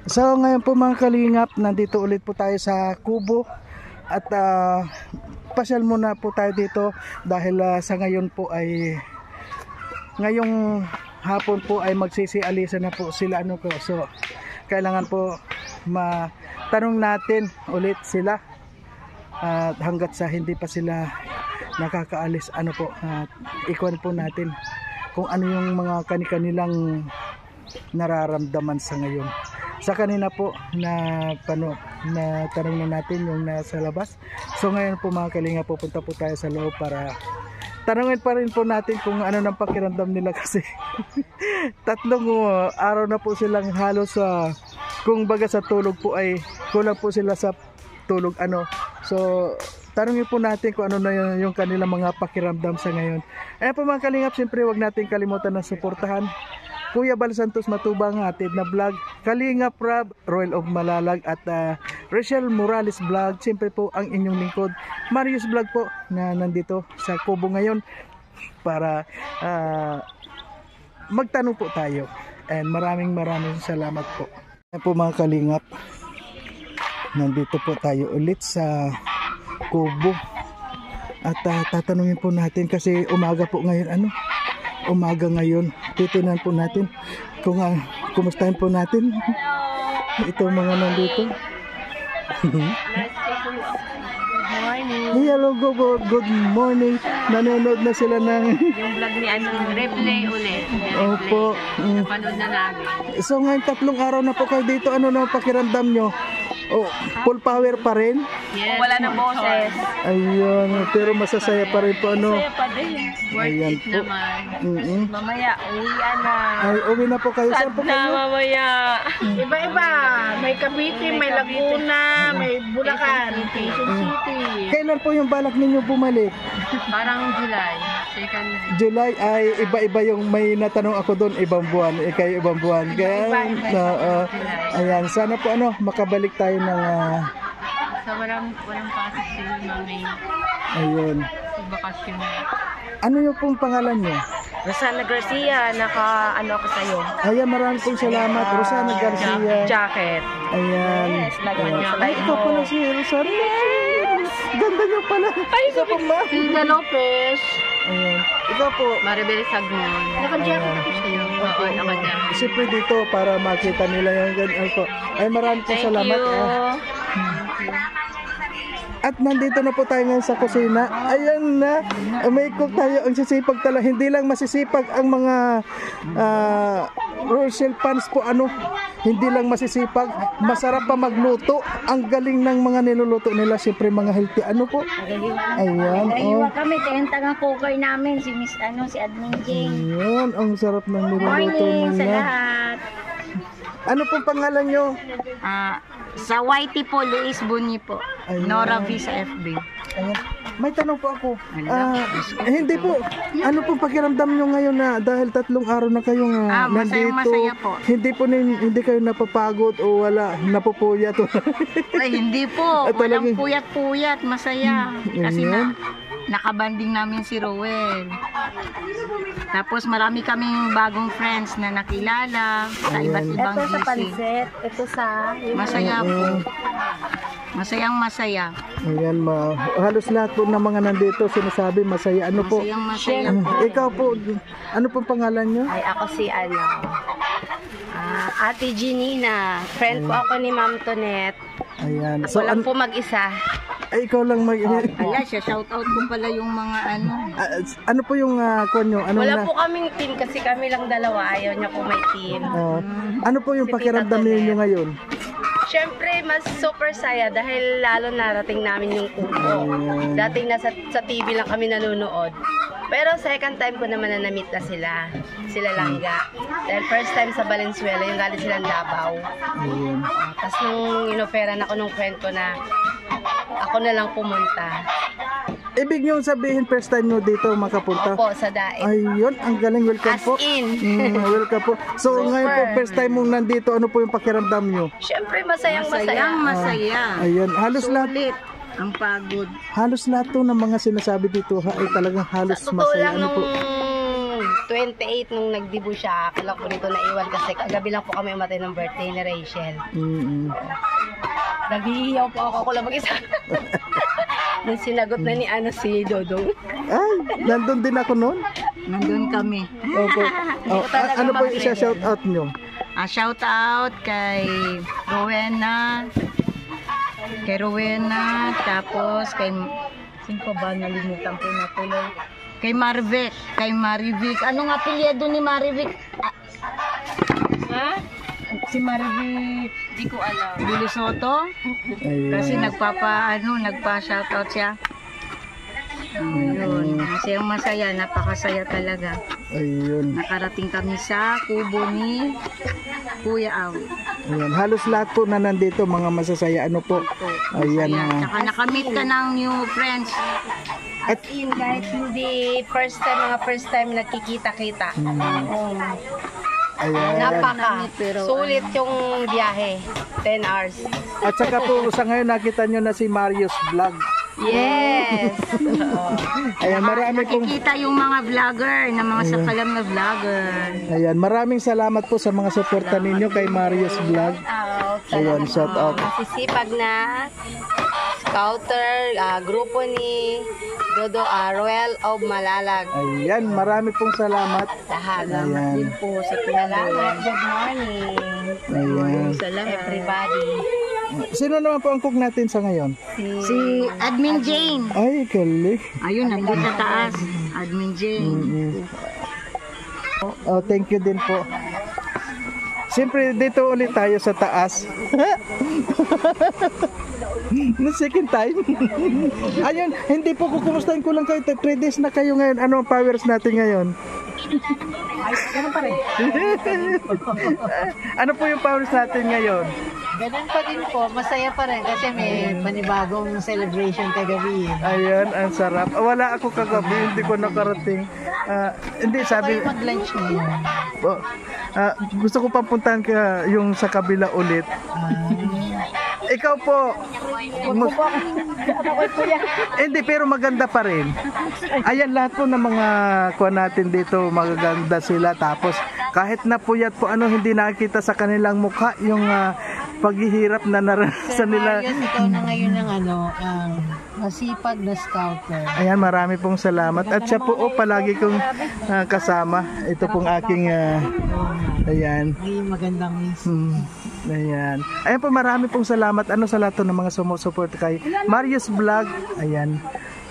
So ngayon po mga kalingap, nandito ulit po tayo sa Kubo. At pasyal muna po tayo dito dahil sa ngayon po ay ngayong hapon po ay magsisialisa na po sila ano ko. So kailangan po matanong natin ulit sila at hanggat sa hindi pa sila nakakaalis ano po, ikuan po natin kung ano yung mga kanilang nararamdaman sa ngayon. Sa kanina po na tanong na natin yung nasa labas. So ngayon po mga kalinga, pupunta po tayo sa loob para tanungin pa rin po natin kung ano ng pakiramdam nila kasi tatlong araw na po silang halos kung baga sa tulog po ay kulang po sila sa tulog ano. So tanungin po natin kung ano na yung kanilang mga pakiramdam sa ngayon. Ayan po mga kalingap, siyempre wag natin kalimutan na suportahan Kuya Bal Santos Matubang hatid na vlog, Kalingap Rab, Royal of Malalag at Rachel Morales vlog. Siyempre po ang inyong lingkod Marius vlog po na nandito sa Kubo ngayon para magtanong po tayo. And maraming salamat po. Ayan po mga kalingap, nandito po tayo ulit sa Kubo at tatanungin po natin kasi umaga po ngayon umaga ngayon. Titinan po natin kung kumustahin po natin itong mga nandito. Hello, good morning. Nanonood na sila ng yung vlog ni replay ulit. Opo. Panood na namin. So ngayon 3 araw na po kayo dito. Ano na pakiramdam nyo? Full power pa rin? Yes. Wala nang boses. Ayun, pero masasaya pa rin po ano. Masaya pa din. Worth it naman. Mamaya, uwian na. Ay, uwi na po kayo. Saan po kayo? Mamaya. Iba-iba. May Cavite, may Laguna, may Bulacan, Quezon City. Kailan po yung balak ninyo bumalik? Parang July ay iba-iba yung may natanong ako doon, ibang buwan. Kayo ibang buwan. Kaya, ayan, sana po makabalik tayo ng so walang pasok sila mami. Ayun. Sa bakasyon. Ano yung pong pangalan niyo? Rosana Garcia, ako sa'yo. Ayan, maraming pong salamat. Rosana Garcia. Jacket. Ayan. Yes, lagyan niya. Ay, ikaw pala si Rosana. Yes! Ganda niyo pala. Ay, sabi ko ma. Hilda Lopez. Ayan. Ikaw po. Maribel Sagmon. Naka-jacket ako sa'yo. Oo, naka-jacket. Siyempre dito para makita nila yung ganyan po. Ay, maraming pong salamat. At nandito na po tayo ngayon sa kusina. Ayan na. May cook tayo. Ang sisipag talaga. Hindi lang masisipag ang mga Rochelle fans po hindi lang masisipag. Masarap pa magluto. Ang galing ng mga niluluto nila. Siyempre mga healthy. Po? Ayan. Naiwa kami. Tagang cooker namin. Si Admin Jane. Ayan. Ang sarap ng niluluto Morning sa nila. lahat. Ano pong pangalan nyo? Sa YT po, Luis Bunyi po. Ayan. Nora V sa FB. Ayan. May tanong po ako. Hindi po. Ano pong pakiramdam nyo ngayon na dahil 3 araw na kayong nandito? Masaya po. Hindi kayo napapagod o wala napupuyat? Ay, hindi po. Talagang- Walang puyat-puyat. Masaya. Kasi Ayan. nakabanding namin si Rowel. Tapos marami kaming bagong friends na nakilala sa iba't ibang Ito sa GC. pansit. Ito sa... Masaya po. Masayang masaya. Ayan, halos lahat po ng mga nandito sinasabi masaya. Ano po? Masayang masaya po. Ikaw po, ano pong pangalan nyo? Ay, ako si Ate Ginina. Friend po ako ni Ma'am Tonet. Ayan. Ako lang po mag-isa. Ay, ikaw lang Ala, siya shoutout ko pala yung mga ano po yung konyo? Wala po kaming team kasi kami lang dalawa. Ayaw niya po may team. Ano po yung Si pakiramdam Tita ninyo Tonet. ngayon? Siyempre, mas super saya dahil lalo narating namin yung Kubo. Dating sa TV lang kami nanonood. Pero second time ko naman na na-meet na sila Langga. Dahil first time sa Valenzuela, yung galing silang Davao. Tapos nung inoferan ako nung friend ko na ako na lang pumunta. Ibig nyo sabihin first time nyo dito makapunta? Opo, sa Daet. Ayun, ang galing. Welcome As po. in. Welcome po. So Super. ngayon po, first time mong nandito, ano po yung pakiramdam nyo? Siyempre, masayang masaya. Ayun, halos lahat. Sulit ang pagod. Halos lahat to ng mga sinasabi dito ay talagang halos Sa totoo masaya. lang Ano po? nung 28 nung nagdibo siya. Ako lang po nito naiwan kasi kagabi lang po kami umatay ng birthday ni Rachel. Naghihiyaw po ako lang mag-isa. Nung sinagot na ni si Dodong. Ay, nandun din ako noon. Nandun kami. Opo. Ano po yung shout out nyo? Shout out kay Rowena. Tapos kay sino pa ba nalimutan ko na tuloy? Kay Marivic. Anong apelyido ni Marivic? Ha? Si Marivic, Hindi ko alam. Billy Soto. Kasi nagpa-shoutout siya. Ayun. Masaya, napakasaya talaga. Ayun. Nakarating kami sa kubo ni Kuya Aw. Ayan. Halos lahat po na nandito, mga masasaya. Ano po? Ayan. Tsaka nakamit ka ng new friends. At in kahit hindi first time nagkikita-kita. Ayan. Napaka. Sulit yung biyahe. 10 hours. At saka po sa ngayon nakita nyo na si Marius Vlog. Yes! Ayan, marami pong... Nakikita yung mga vlogger, na mga sakalam na vlogger. Ayan, maraming salamat po sa mga suporta ninyo kay Marius Vlog. Ayan, shout out. Masisipag na scouter, grupo ni Dodo Royal of Malalag. Ayan, marami pong salamat. Lahat. Ayan. Din po sa pinalamat. Good morning. Ayan. Salamat everybody. Sino naman po ang cook natin sa ngayon? Si Admin Jane. Ay, galing. Ayun, nandun sa taas. Admin Jane. Oh, thank you din po. Siyempre, dito ulit tayo sa taas. No, second time. Ayun, hindi po kukumustahin ko lang kayo. 3 days na kayo ngayon. Ano ang powers natin ngayon? Ay, ganun pa rin. Ano po yung powers natin ngayon? Ganun pa din po. Masaya pa rin kasi may panibagong celebration kagabi. Ayun, ang sarap. Wala ako kagabi, hindi ko nakarating. Hindi, sabi... Kayo mag-lunch ngayon. Gusto ko papuntahan ka yung sa kabila ulit. Ikaw po. Hindi, pero maganda pa rin. Ayan, lahat po ng mga kuha natin dito, magaganda sila. Tapos, kahit na puyat po, hindi nakikita sa kanilang mukha yung paghihirap na naranasan nila. Marius, ikaw na ngayon ng masipag na scouter. Ayan, marami pong salamat. At siya po, palagi kong kasama. Ito pong aking, ayan. Ay, magandang miss. Ayan. Ayan po, marami pong salamat. Sa lahat ng mga sumusupport kay Marius Vlog. Ayan.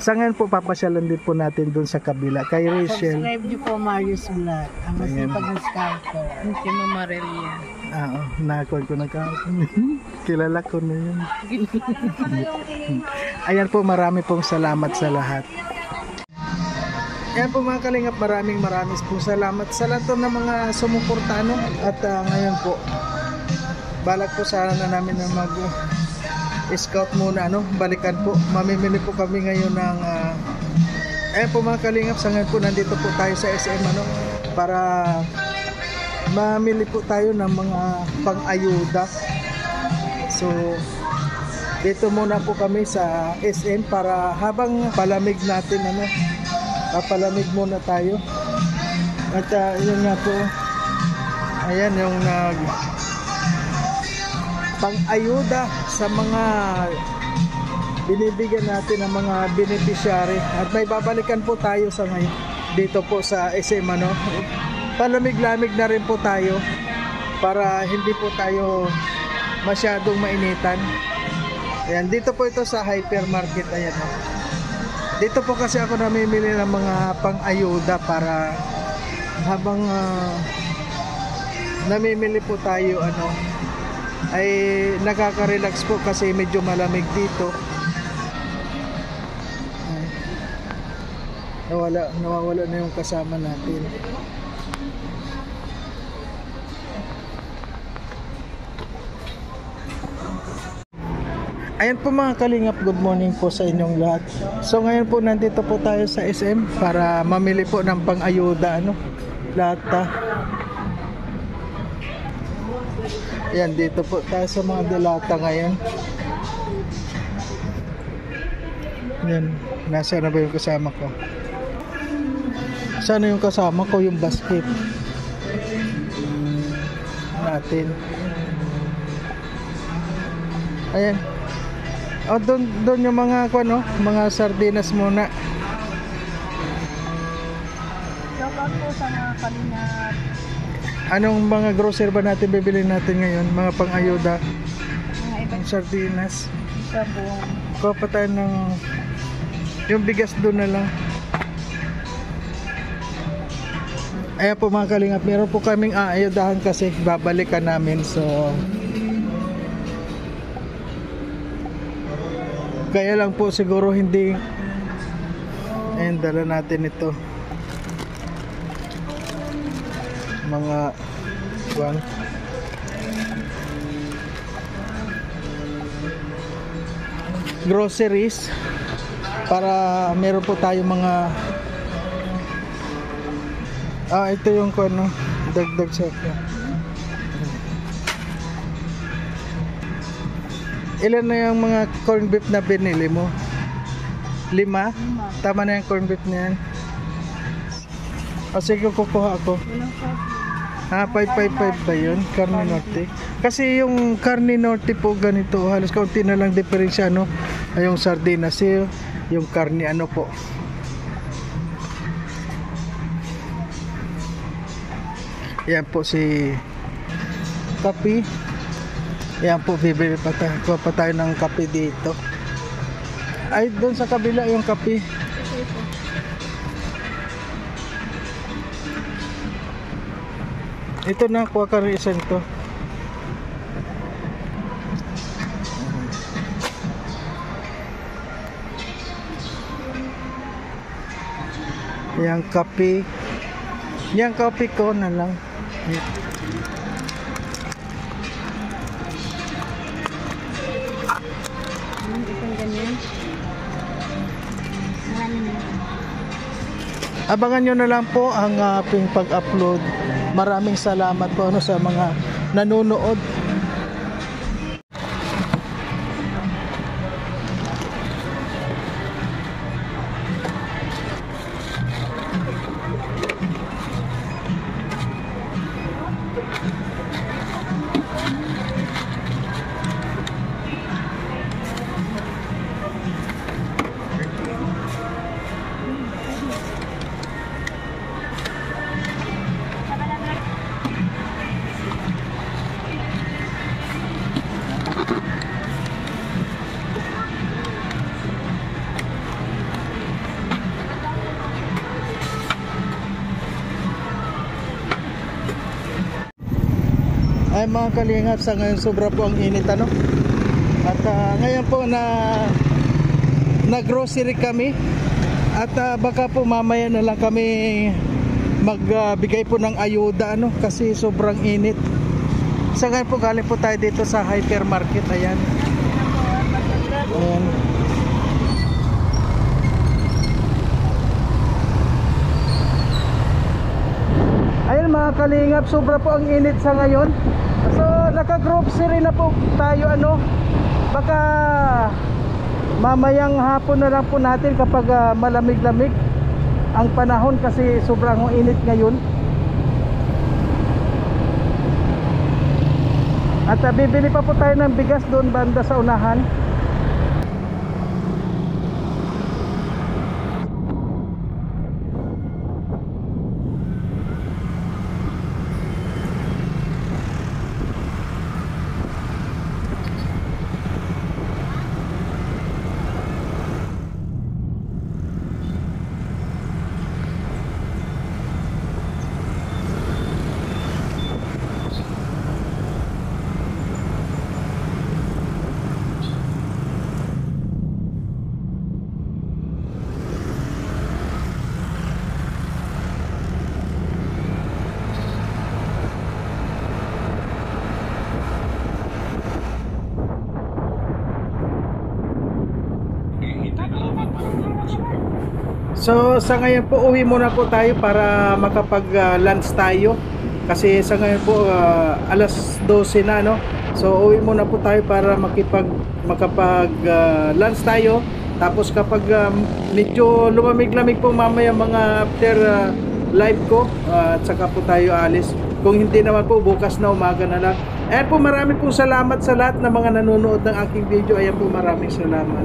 Sa ngayon po, papasyalan din po natin dun sa kabila. Kay Rachel. Subscribe niyo po Marius Vlog. Ang masipag na scouter. Si Mama Relia. Oo, nakuha ko na kilala ko na yun. Ayan po, marami pong salamat sa lahat. Ayan po mga kalingap, maraming pong salamat sa lahat ng mga sumuporta. At ngayon po, balak po sana na namin na mag-scout muna. Balikan po, mamimili po kami ngayon ng ayan po mga kalingap, sa ngayon po nandito po tayo sa SM para mamili po tayo ng mga pang-ayuda. So dito muna po kami sa SM para habang palamig natin papalamig muna tayo. At yun nga po, ayan yung pang-ayuda sa mga binibigyan natin ng mga beneficiary. At may babalikan po tayo sa ngayon dito po sa SM palamig-lamig na rin po tayo para hindi po tayo masyadong mainitan. Ayan, dito po ito sa hypermarket. Ayan, dito po kasi ako namimili ng mga pang-ayuda para habang namimili po tayo ay nakaka-relax po kasi medyo malamig dito. Nawawala na yung kasama natin. Ayan po mga kalingap, good morning po sa inyong lahat. So ngayon po nandito po tayo sa SM para mamili po ng pang-ayuda lata. Ayan, dito po tayo sa mga dilata ngayon. Ayan, nasa na ba yung kasama ko? Sana yung kasama ko yung basket natin. Ayan. Oh, doon yung mga mga sardinas muna. Shoutout po sa mga Kalingap. Anong mga grocery ba natin bibili natin ngayon? Mga pang-ayuda. Mga ibang Ang sardinas. sabong. Kuha pa tayo ng yung bigas doon na lang. Ayan po mga kalingap, meron po kaming aayudahan kasi babalikan namin, so kaya lang po siguro hindi. Ayan, dala natin ito mga groceries para meron po tayong mga ito yung dagdag sa ilan na yung mga corn beef na binili mo? 5? Tama na yung corn beef na yan. Sige, kukuha ako. 555 ba yun? Carne Norte. Kasi yung Carne Norte po ganito, halos kaunti na lang diferensya, no? Ay, yung sardinas, yung carne po. Yan po si kape. Yan po, bibili pa tayo. Kuha pa tayo ng kape dito. Ay, doon sa kabila yung kape. Ito na, kuha ka rin isang to. Yang kape. Yang kape ko na lang. Abangan nyo na lang po ang ating pag-upload. Maraming salamat po sa mga nanonood. Ay mga kalingap, sa ngayon sobra po ang init at ngayon po na grocery kami at baka po mamaya na lang kami magbigay po ng ayuda kasi sobrang init. Sa ngayon po galing po tayo dito sa hypermarket. Ayan. Ayan mga kalingap, sobra po ang init sa ngayon. So naka-grocery na po tayo baka mamayang hapon na lang po natin kapag malamig-lamig ang panahon kasi sobrang init ngayon. At bibili pa po tayo ng bigas doon banda sa unahan. So sa ngayon po uwi muna po tayo para makapag-lunch tayo kasi sa ngayon po alas 12 na So uwi muna po tayo para makapag-lunch tayo. Tapos kapag medyo lumamig-lamig po mamaya mga after live ko at saka po tayo alis. Kung hindi naman po, bukas na umaga na lang. Ayan po, marami po salamat sa lahat ng mga nanonood ng aking video. Ayan po, maraming salamat.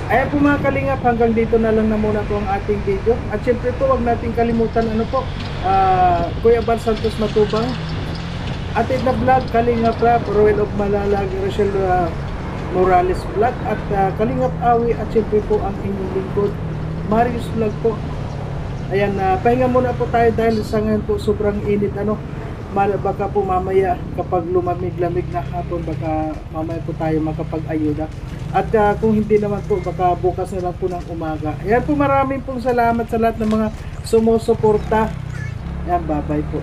Ayan po mga kalingap, hanggang dito na lang na muna po ang ating video. At syempre po, huwag natin kalimutan Kuya Bal Santos Matubang, Atid na Vlog, Kalingap Rap, Roel of Malalag, Rachel Morales Vlog, at Kalingap Awi, at syempre po ang inyong lingkod, Marius Vlog po. Ayan, pahinga muna po tayo dahil sa ngayon po sobrang init. Baka po mamaya kapag lumamig-lamig na hapon, baka mamaya po tayo makapag-ayuda. At kung hindi naman po, baka bukas na lang po ng umaga. Ayan po, maraming pong salamat sa lahat ng mga sumusuporta. Ayan, bye-bye po.